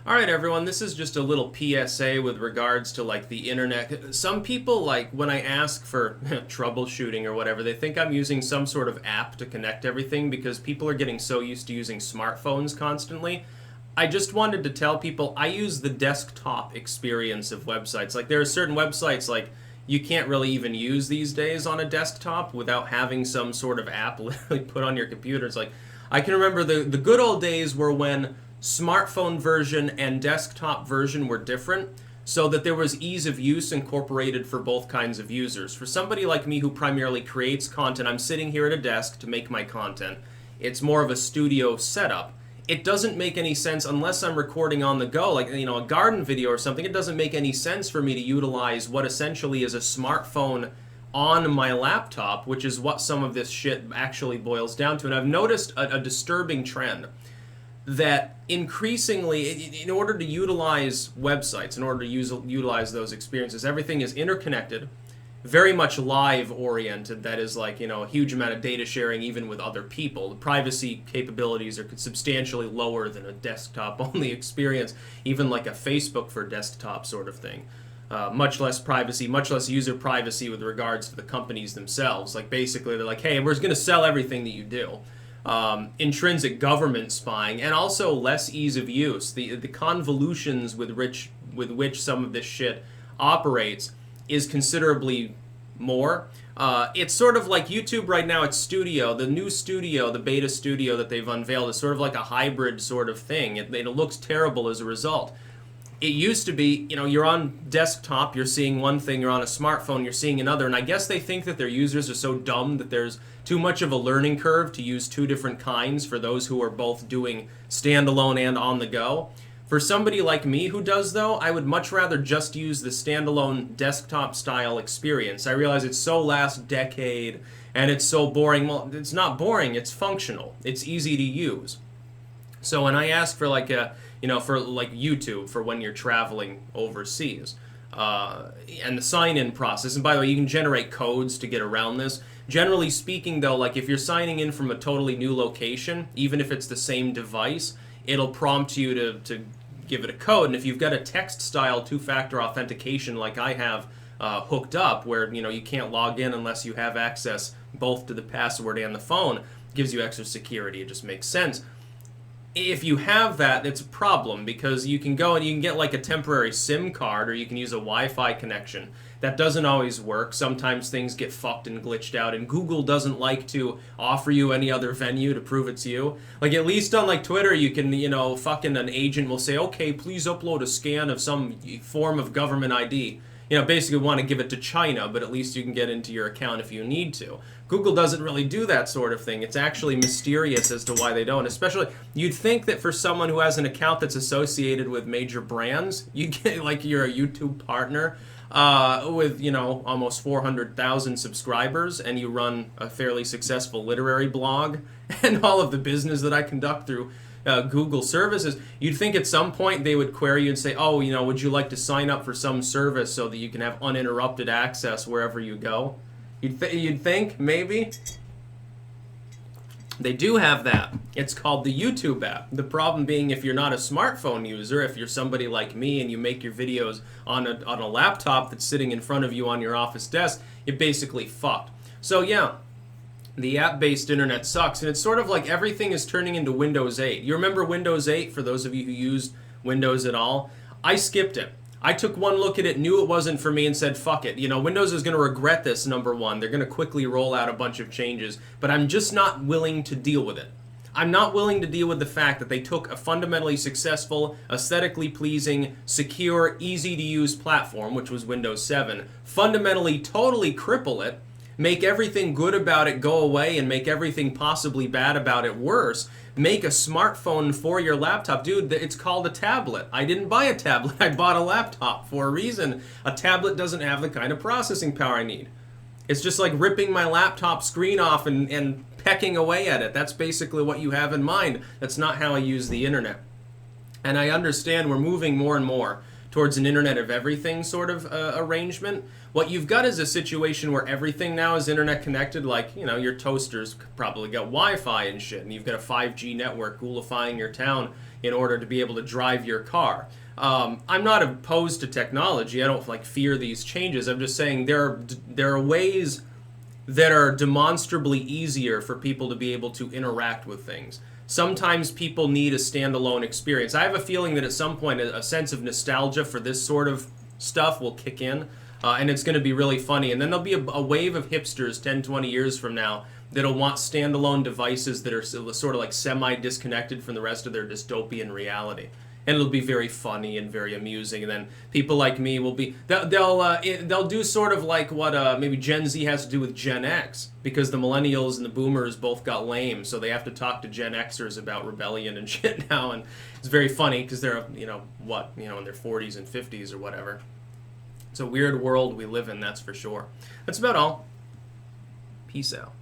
Alright everyone, this is just a little PSA with regards to like the internet. Some people, like when I ask for troubleshooting or whatever, they think I'm using some sort of app to connect everything because people are getting so used to using smartphones constantly. I just wanted to tell people I use the desktop experience of websites. Like there are certain websites like you can't really even use these days on a desktop without having some sort of app literally put on your computer. It's like I can remember the good old days were when smartphone version and desktop version were different, so that there was ease of use incorporated for both kinds of users. For somebody like me who primarily creates content, I'm sitting here at a desk to make my content. It's more of a studio setup. It doesn't make any sense unless I'm recording on the go, like a garden video or something. It doesn't make any sense for me to utilize what essentially is a smartphone on my laptop, which is what some of this shit actually boils down to. And I've noticed a disturbing trend that increasingly, in order to utilize websites, in order to utilize those experiences, everything is interconnected, very much live oriented. That is like, a huge amount of data sharing even with other people. The privacy capabilities are substantially lower than a desktop only experience, even like a Facebook for desktop sort of thing. Much less privacy, much less user privacy with regards to the companies themselves. Like basically they're like, hey, we're going to sell everything that you do. Intrinsic government spying, and also less ease of use. The convolutions with which some of this shit operates is considerably more. It's sort of like YouTube right now. It's Studio, the new Studio, the beta Studio that they've unveiled is sort of like a hybrid sort of thing. It looks terrible as a result. It used to be, you're on desktop, you're seeing one thing, you're on a smartphone, you're seeing another, and I guess they think that their users are so dumb that there's too much of a learning curve to use two different kinds for those who are both doing standalone and on the go. For somebody like me who does, though, I would much rather just use the standalone desktop style experience. I realize it's so last decade and it's so boring. Well, it's not boring, it's functional. It's easy to use. So when I ask for like for like YouTube for when you're traveling overseas, and the sign-in process, and by the way, you can generate codes to get around this. Generally speaking, though, like if you're signing in from a totally new location, even if it's the same device, it'll prompt you to give it a code. And if you've got a text-style two-factor authentication like I have hooked up, where you can't log in unless you have access both to the password and the phone, it gives you extra security. It just makes sense. If you have that, it's a problem because you can go and you can get like a temporary SIM card, or you can use a Wi-Fi connection. That doesn't always work. Sometimes things get fucked and glitched out, and Google doesn't like to offer you any other venue to prove it's you. Like at least on like Twitter, you can, fucking an agent will say, okay, please upload a scan of some form of government ID. Basically want to give it to China, but at least you can get into your account if you need to. Google doesn't really do that sort of thing. It's actually mysterious as to why they don't. Especially, you'd think that for someone who has an account that's associated with major brands, you get like you're a YouTube partner with, almost 400,000 subscribers, and you run a fairly successful literary blog, and all of the business that I conduct through Google services, you'd think at some point they would query you and say, oh, would you like to sign up for some service so that you can have uninterrupted access wherever you go? You'd think, maybe? They do have that. It's called the YouTube app. The problem being, if you're not a smartphone user, if you're somebody like me and you make your videos on a laptop that's sitting in front of you on your office desk, you're basically fucked. So yeah, the app-based internet sucks, and it's sort of like everything is turning into Windows 8. You remember Windows 8, for those of you who used Windows at all? I skipped it. I took one look at it, knew it wasn't for me, and said, fuck it. Windows is going to regret this, number one. They're going to quickly roll out a bunch of changes, but I'm just not willing to deal with it. I'm not willing to deal with the fact that they took a fundamentally successful, aesthetically pleasing, secure, easy-to-use platform, which was Windows 7, fundamentally totally cripple it, make everything good about it go away, and make everything possibly bad about it worse. Make a smartphone for your laptop. Dude, it's called a tablet. I didn't buy a tablet. I bought a laptop for a reason. A tablet doesn't have the kind of processing power I need. It's just like ripping my laptop screen off and pecking away at it. That's basically what you have in mind. That's not how I use the internet. And I understand we're moving more and more towards an internet of everything sort of arrangement. What you've got is a situation where everything now is internet connected, like, your toaster's probably got Wi-Fi and shit, and you've got a 5G network ghoulifying your town. in order to be able to drive your car. I'm not opposed to technology. I don't like fear these changes. I'm just saying there are ways that are demonstrably easier for people to be able to interact with things. Sometimes people need a standalone experience. I have a feeling that at some point a sense of nostalgia for this sort of stuff will kick in, and it's going to be really funny. And then there'll be a wave of hipsters 10, 20 years from now that'll want standalone devices that are sort of like semi-disconnected from the rest of their dystopian reality. And it'll be very funny and very amusing. And then people like me will be they'll do sort of like what maybe Gen Z has to do with Gen X, because the millennials and the boomers both got lame, so they have to talk to Gen Xers about rebellion and shit now. And it's very funny because they're in their 40s and 50s or whatever. It's a weird world we live in, that's for sure. That's about all. Peace out.